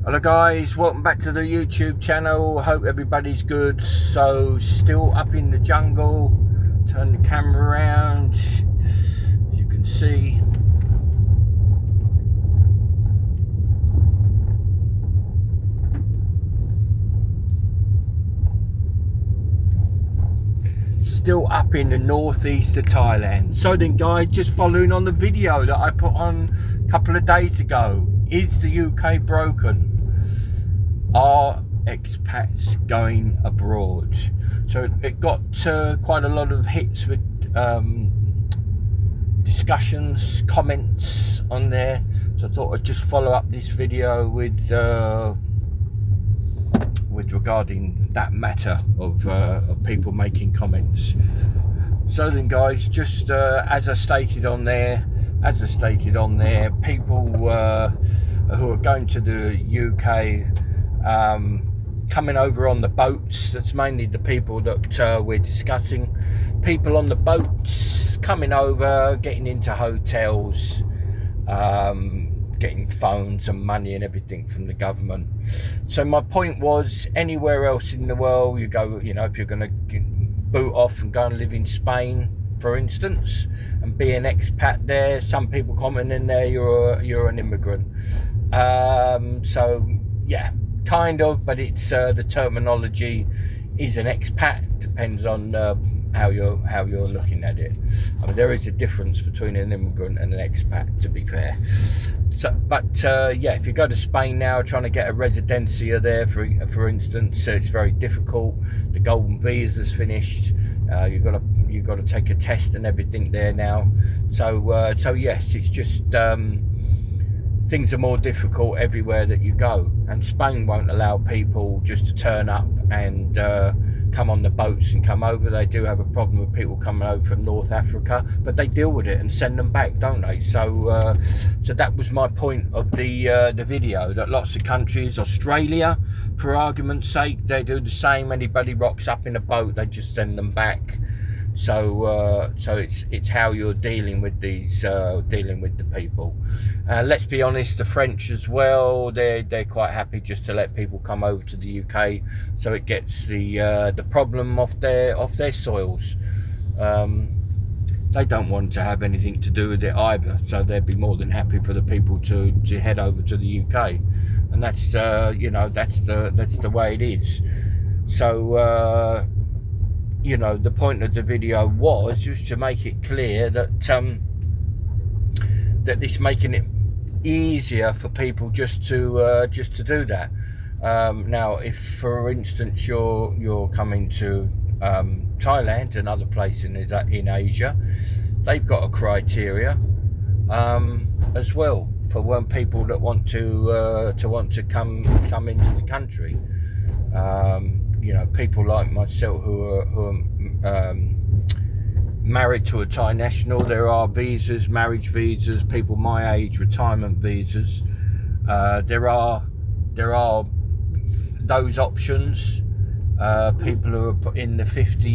Hello guys, welcome back to the YouTube channel. Hope everybody's good. So still up in the jungle. Turn the camera around. As you can see, still up in the northeast of Thailand. So then guys, just following on the video that I put on a couple of days ago, is the UK broken? Are expats going abroad? So it got quite a lot of hits with discussions, comments on there. So I thought I'd just follow up this video with regarding that matter of people making comments. So then guys, just as I stated on there, people who are going to the UK, coming over on the boats, that's mainly the people that we're discussing. People on the boats coming over, getting into hotels, getting phones and money and everything from the government. So my point was, anywhere else in the world you go, you know, if you're going to boot off and go and live in Spain, for instance, and be an expat there, some people comment in there you're an immigrant. So yeah, kind of, but it's the terminology is an expat, depends on how you're looking at it. I mean, there is a difference between an immigrant and an expat, to be fair. So, but yeah, if you go to Spain now trying to get a residencia there, for instance, it's very difficult. The golden visa's finished. You've got to take a test and everything there now. So so yes, it's just things are more difficult everywhere that you go, and Spain won't allow people just to turn up and come on the boats and come over. They do have a problem with people coming over from North Africa, but they deal with it and send them back, don't they? So so that was my point of the video, that lots of countries, Australia for argument's sake, they do the same. Anybody rocks up in a boat, they just send them back. So so it's how you're dealing with these dealing with the people. Let's be honest, the French as well, they're quite happy just to let people come over to the UK, so it gets the problem off their soils. They don't want to have anything to do with it either, so they'd be more than happy for the people to head over to the UK, and that's you know, that's the way it is. So you know, the point of the video was just to make it clear that that this making it easier for people just to do that. Now, if for instance you're coming to Thailand, another place in Asia, they've got a criteria as well for when people that want to come into the country. You know, people like myself who are married to a Thai national, there are visas, marriage visas, people my age, retirement visas. There are those options. People who are in the 50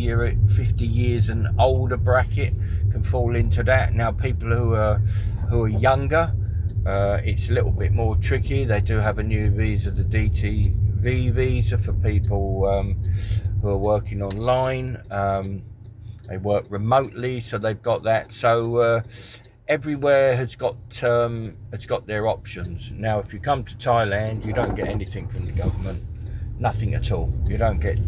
years and older bracket can fall into that. Now, people who are younger, it's a little bit more tricky. They do have a new visa, the DT visa, for people who are working online. They work remotely, so they've got that. So everywhere has got their options. Now, if you come to Thailand, you don't get anything from the government, nothing at all. You don't get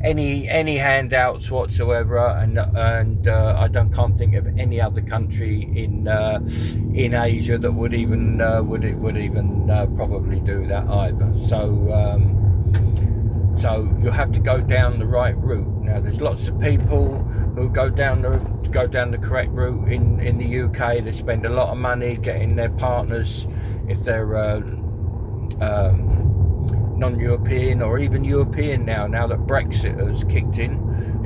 any handouts whatsoever, and I can't think of any other country in Asia that would even probably do that either. So you'll have to go down the right route. Now, there's lots of people who go down the correct route in the UK. They spend a lot of money getting their partners, if they're non-European or even European now that Brexit has kicked in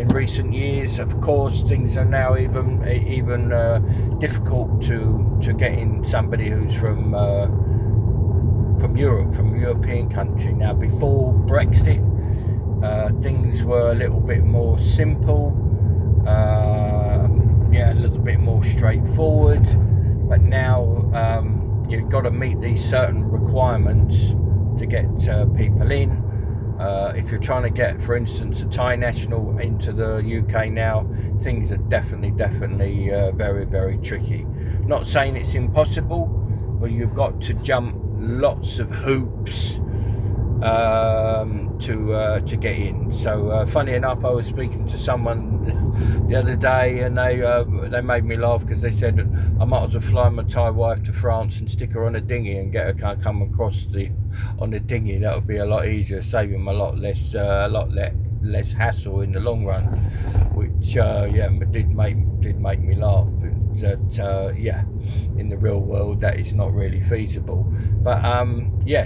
recent years. Of course, things are now even difficult to get in somebody who's from Europe, from a European country. Now, before Brexit, things were a little bit more simple, yeah, a little bit more straightforward, but now you've got to meet these certain requirements to get people in. If you're trying to get, for instance, a Thai national into the UK now, things are definitely very, very tricky. Not saying it's impossible, but you've got to jump lots of hoops to get in. So funny enough, I was speaking to someone the other day, and they made me laugh because they said I might as well fly my Thai wife to France and stick her on a dinghy and get her come across on a dinghy. That would be a lot easier, save them a lot less hassle in the long run. Which did make me laugh. That in the real world that is not really feasible. But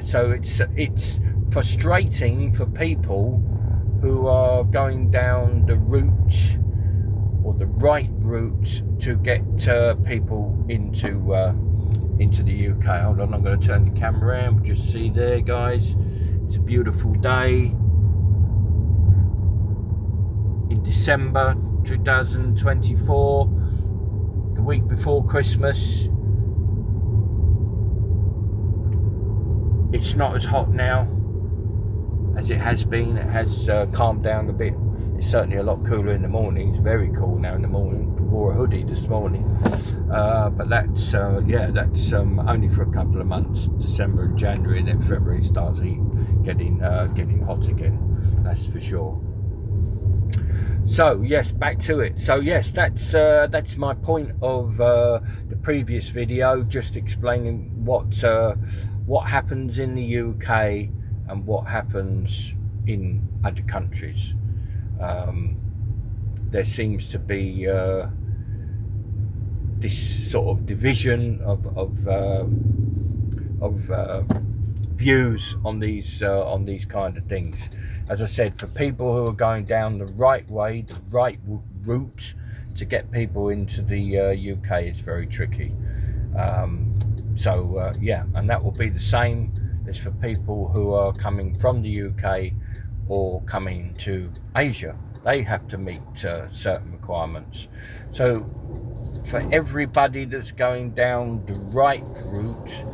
so it's frustrating for people who are going down the route, or the right route, to get people into the UK. Hold on, I'm going to turn the camera around. Just see there, guys, it's a beautiful day in December 2024, the week before Christmas. It's not as hot now as it has been. It has calmed down a bit. It's certainly a lot cooler in the morning. It's very cool now in the morning. Wore a hoodie this morning, but that's only for a couple of months. December and January, and then February starts getting hot again. That's for sure. So yes, back to it. So yes, that's my point of the previous video, just explaining what happens in the UK and what happens in other countries. There seems to be this sort of division of views on these kind of things. As I said, for people who are going down the right way, the right route to get people into the UK, is very tricky. And that will be the same as for people who are coming from the UK or coming to Asia. They have to meet certain requirements. So for everybody that's going down the right route,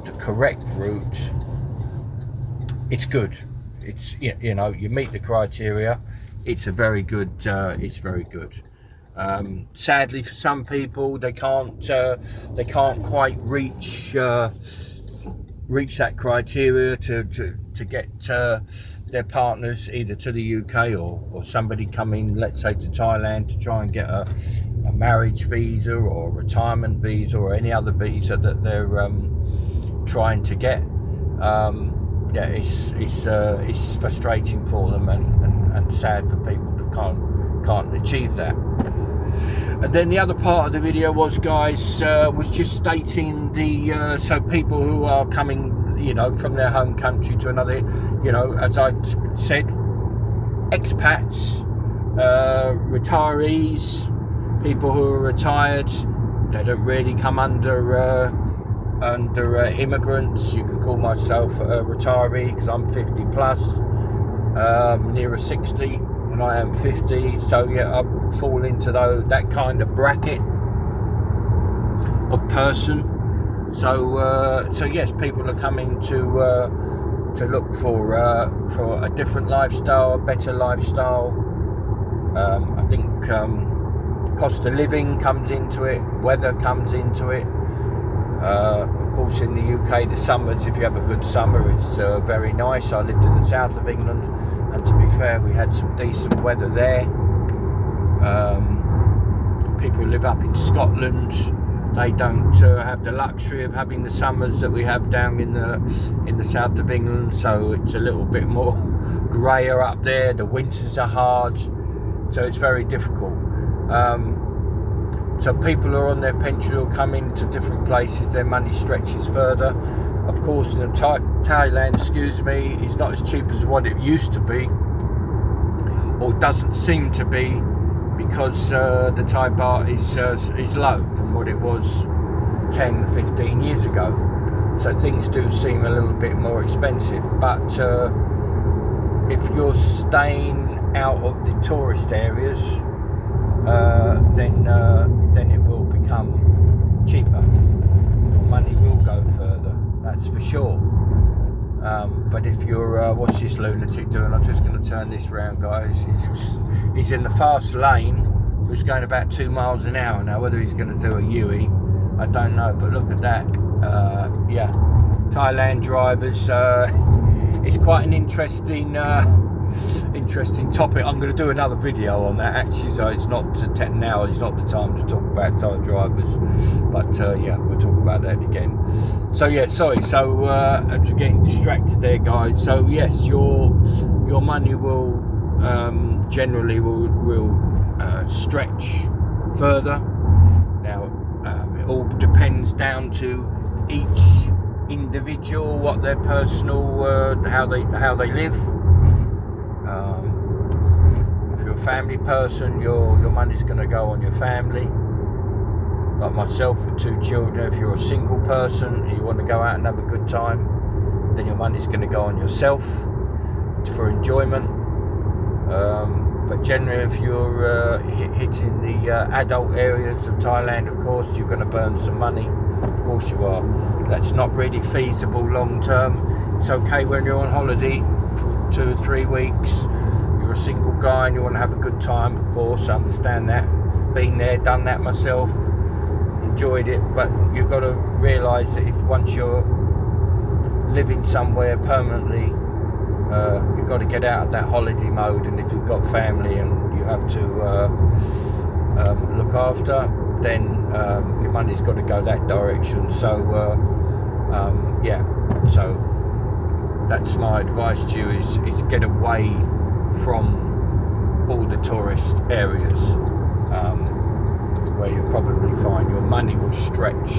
the correct route, it's good. It's, you meet the criteria. It's a very good. It's very good. Sadly, for some people, they can't quite reach that criteria to get their partners either to the UK or somebody coming, let's say, to Thailand to try and get a marriage visa or a retirement visa or any other visa that they're trying to get. It's frustrating for them and sad for people that can't achieve that. And then the other part of the video was, guys, was just stating so people who are coming, from their home country to another, as I said, expats, retirees, people who are retired, they don't really come under immigrants. You could call myself a retiree because I'm 50 plus, nearer 60, and I am 50. So I fall into that kind of bracket of person. So yes, people are coming to look for a different lifestyle, a better lifestyle. I think cost of living comes into it, weather comes into it. Of course, in the UK, the summers, if you have a good summer, it's very nice. I lived in the south of England, and to be fair, we had some decent weather there. People who live up in Scotland, they don't have the luxury of having the summers that we have down in the south of England, so it's a little bit more grayer up there. The winters are hard, so it's very difficult. So people are on their pension or coming to different places, their money stretches further. Of course, in Thailand, is not as cheap as what it used to be, or doesn't seem to be, because the Thai baht is low than what it was 10, 15 years ago. So things do seem a little bit more expensive. But if you're staying out of the tourist areas, then it will become cheaper. Your money will go further. that's for sure. But if you're what's this lunatic doing? I'm just going to turn this round, guys. He's in the fast lane. He's going about 2 miles an hour now. Whether he's going to do a U-E, I don't know. But look at that. Yeah, Thailand drivers. It's quite an interesting topic. I'm going to do another video on that actually, so it's not now. It's not the time to talk about Thai drivers, but yeah, we'll talk about that again. So yeah, sorry. So I'm getting distracted there, guys. So yes, your money will generally will stretch further. Now it all depends down to each individual, what their personal how they live. If you're a family person, your money's going to go on your family. Like myself with 2 children, if you're a single person and you want to go out and have a good time, then your money's going to go on yourself for enjoyment. But generally, if you're hitting the adult areas of Thailand, of course, you're going to burn some money. Of course you are. That's not really feasible long term. It's okay when you're on holiday for 2 or 3 weeks. You're a single guy and you want to have a good time, of course. I understand that. Been there, done that myself, enjoyed it. But you've got to realise that if once you're living somewhere permanently, you've got to get out of that holiday mode. And if you've got family and you have to look after, then your money's got to go that direction. So yeah, so that's my advice to you, is get away from all the tourist areas, where you'll probably find your money will stretch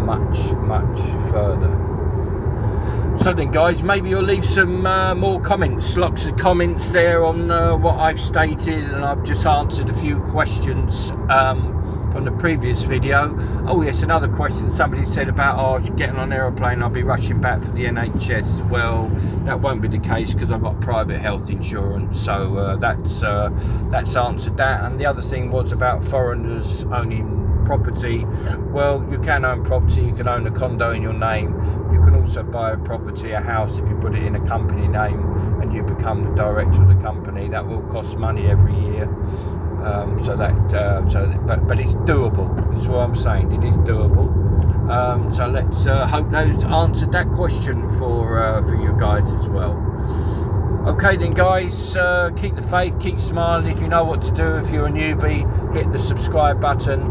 much further. So then, guys, maybe you'll leave some more comments, lots of comments there on what I've stated, and I've just answered a few questions from the previous video. Oh yes, another question somebody said about, oh, getting on an aeroplane, I'll be rushing back for the NHS. Well, that won't be the case because I've got private health insurance, so that's answered that. And the other thing was about foreigners owning property. Well, you can own property, you can own a condo in your name, you can also buy a property, a house, if you put it in a company name and you become the director of the company. That will cost money every year. But it's doable. That's what I'm saying. It is doable. So let's hope those answered that question for you guys as well. Okay then, guys, keep the faith, keep smiling. If you know what to do, if you're a newbie, hit the subscribe button,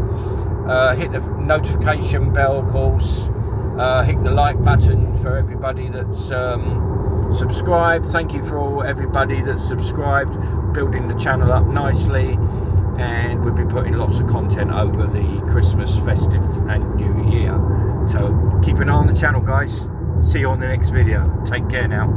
hit the notification bell, of course, hit the like button for everybody that's subscribed. Thank you for everybody that's subscribed, building the channel up nicely. And we'll be putting lots of content over the Christmas, festive and New Year. So keep an eye on the channel, guys. See you on the next video. Take care now.